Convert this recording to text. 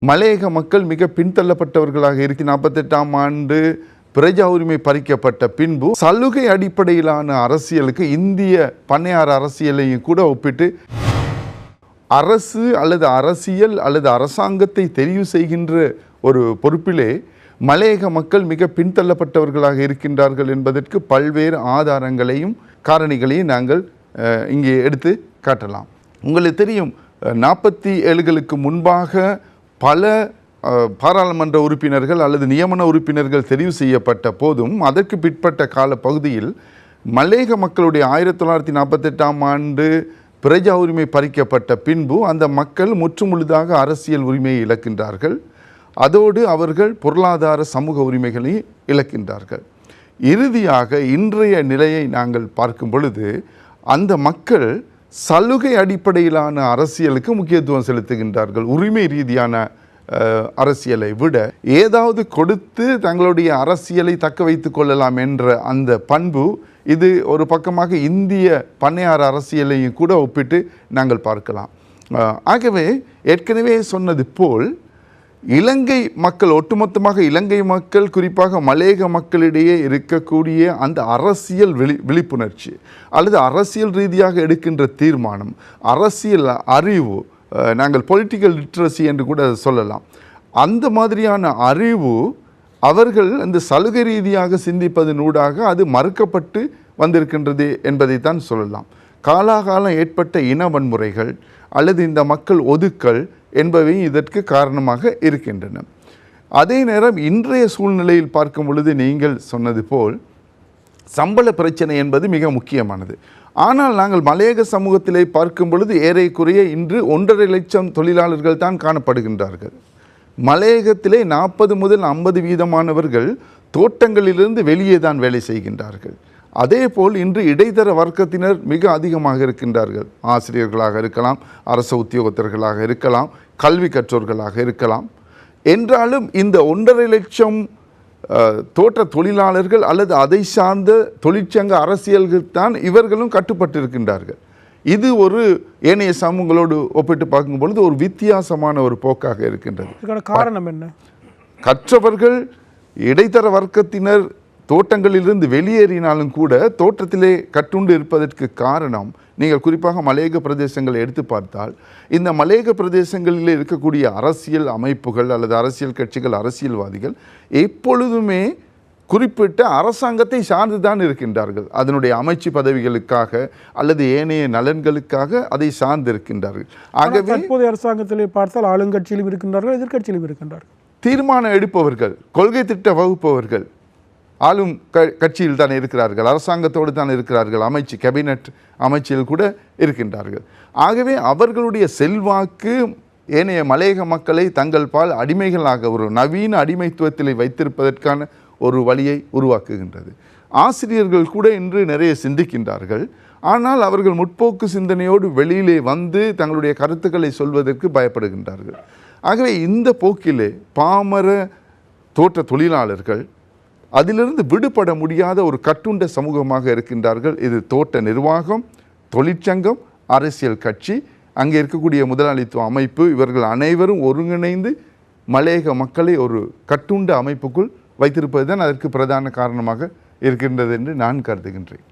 மலையக மக்கள் மிக பின்தள்ளப்பட்டவர்களாக இருக்கு. 48ஆம் ஆண்டு பிரஜா உரிமை பறிக்கப்பட்ட பின்பு சலுகை அடிப்படையிலான அரசியலுக்கு இந்திய பண்ணையார் அரசியலையும் கூட ஒப்பிட்டு அரசு அல்லது அரசியல் அல்லது அரசாங்கத்தை தெரிவு செய்கின்ற ஒரு பொறுப்பிலே மலையக மக்கள் மிக பின்தள்ளப்பட்டவர்களாக இருக்கின்றார்கள் என்பதற்கு பல்வேறு ஆதாரங்களையும் காரணிகளையும் நாங்கள் இங்கே எடுத்து காட்டலாம். உங்களுக்கு தெரியும், 47களுக்கு முன்பாக பல பாராளுமன்ற உறுப்பினர்கள் அல்லது நியமன உறுப்பினர்கள் தெரிவு செய்யப்பட்ட போதும் அதற்கு பிற்பட்ட கால பகுதியில் மலையக மக்களுடைய 1948ஆம் ஆண்டு பிரஜா உரிமை பறிக்கப்பட்ட பின்பு அந்த மக்கள் முற்றுமுழுதாக அரசியல் உரிமையை இழக்கின்றார்கள். அதோடு அவர்கள் பொருளாதார சமூக உரிமைகளை இழக்கின்றார்கள். இறுதியாக இன்றைய நிலையை நாங்கள் பார்க்கும் பொழுது அந்த மக்கள் சலுகை அடிப்படையிலான அரசியலுக்கு முக்கியத்துவம் செலுத்துகின்றார்கள். உரிமை ரீதியான அரசியலை விட ஏதாவது கொடுத்து தங்களுடைய அரசியலை தக்க வைத்து கொள்ளலாம் என்ற அந்த பண்பு இது ஒரு பக்கமாக இந்திய பண்ணையார் அரசியலையும் கூட ஒப்பிட்டு நாங்கள் பார்க்கலாம். ஆகவே ஏற்கனவே சொன்னது போல் இலங்கை மக்கள், ஒட்டுமொத்தமாக இலங்கை மக்கள், குறிப்பாக மலையக மக்களிடையே இருக்கக்கூடிய அந்த அரசியல் விழிப்புணர்ச்சி அல்லது அரசியல் ரீதியாக எடுக்கின்ற தீர்மானம், அரசியல் அறிவு, நாங்கள் பொலிட்டிக்கல் லிட்ரஸி என்று கூட சொல்லலாம், அந்த மாதிரியான அறிவு அவர்கள் அந்த சலுகை ரீதியாக சிந்திப்பதனூடாக அது மறுக்கப்பட்டு வந்திருக்கின்றது என்பதைத்தான் சொல்லலாம். காலாகாலம் ஏற்பட்ட இன வன்முறைகள் அல்லது இந்த மக்கள் ஒதுக்கல் என்பவை இதற்கு காரணமாக இருக்கின்றன. அதே நேரம் இன்றைய சூழ்நிலையில் பார்க்கும் பொழுது நீங்கள் சொன்னது போல் சம்பள பிரச்சனை என்பது மிக முக்கியமானது. ஆனால் நாங்கள் மலையக சமூகத்திலே பார்க்கும் பொழுது ஏறக்குறைய இன்று 1.5 லட்சம் தொழிலாளர்கள் தான் காணப்படுகின்றார்கள். மலையகத்திலே 40 முதல் 50% தோட்டங்களிலிருந்து வெளியே தான் வேலை செய்கின்றார்கள். அதே போல் இன்று இடைத்தர வர்க்கத்தினர் மிக அதிகமாக இருக்கின்றார்கள். ஆசிரியர்களாக இருக்கலாம், அரசு உத்தியோகத்தர்களாக இருக்கலாம், கல்வி கற்றோர்களாக இருக்கலாம். என்றாலும் இந்த 1.5 லட்சம் தோட்ட தொழிலாளர்கள் அல்லது அதை சார்ந்த தொழிற்சங்க அரசியல்கள் தான் இவர்களும் கட்டுப்பட்டிருக்கின்றார்கள். இது ஒரு ஏனைய சமூகங்களோடு ஒப்பிட்டு பார்க்கும் பொழுது ஒரு வித்தியாசமான ஒரு போக்காக இருக்கின்றது. காரணம் என்ன? கற்றவர்கள் இடைத்தர வர்க்கத்தினர் தோட்டங்களிலிருந்து வெளியேறினாலும் கூட தோட்டத்திலே கட்டுண்டு இருப்பதற்கு காரணம், நீங்கள் குறிப்பாக மலையக பிரதேசங்களை எடுத்து பார்த்தால் இந்த மலையக பிரதேசங்களில் இருக்கக்கூடிய அரசியல் அமைப்புகள் அல்லது அரசியல் கட்சிகள், அரசியல்வாதிகள் எப்பொழுதுமே குறிப்பிட்ட அரசாங்கத்தை சார்ந்துதான் இருக்கின்றார்கள். அதனுடைய அமைச்சு பதவிகளுக்காக அல்லது ஏனைய நலன்களுக்காக அதை சார்ந்து இருக்கின்றார்கள். ஆகவே தற்போதைய அரசாங்கத்திலே பார்த்தால் ஆளுங்கட்சியிலும் இருக்கின்றார்கள், எதிர்கட்சியிலும் இருக்கின்றார்கள். தீர்மானம் எடுப்பவர்கள், கொள்கை திட்ட வகுப்பவர்கள் ஆளும் கட்சியில் தான் இருக்கிறார்கள், அரசாங்கத்தோடு தான் இருக்கிறார்கள், அமைச்சு கேபினட் அமைச்சில் கூட இருக்கின்றார்கள். ஆகவே அவர்களுடைய செல்வாக்கு ஏனைய மலையக மக்களை தங்கள் பால் அடிமைகளாக ஒரு நவீன அடிமைத்துவத்தில் வைத்திருப்பதற்கான ஒரு வழியை உருவாக்குகின்றது. ஆசிரியர்கள் கூட இன்று நிறைய சிந்திக்கின்றார்கள். ஆனால் அவர்கள் முற்போக்கு சிந்தனையோடு வெளியிலே வந்து தங்களுடைய கருத்துக்களை சொல்வதற்கு பயப்படுகின்றார்கள். ஆகவே இந்த போக்கிலே பாமர தோட்ட தொழிலாளர்கள் அதிலிருந்து விடுபட முடியாத ஒரு கட்டுண்ட சமூகமாக இருக்கின்றார்கள். இது தோட்ட நிர்வாகம், தொழிற்சங்கம், அரசியல் கட்சி, அங்கே இருக்கக்கூடிய முதலாளித்துவ அமைப்பு, இவர்கள் அனைவரும் ஒருங்கிணைந்து மலையக மக்களை ஒரு கட்டுண்ட அமைப்புக்குள் வைத்திருப்பது தான் அதற்கு பிரதான காரணமாக இருக்கின்றது என்று நான் கருதுகின்றேன்.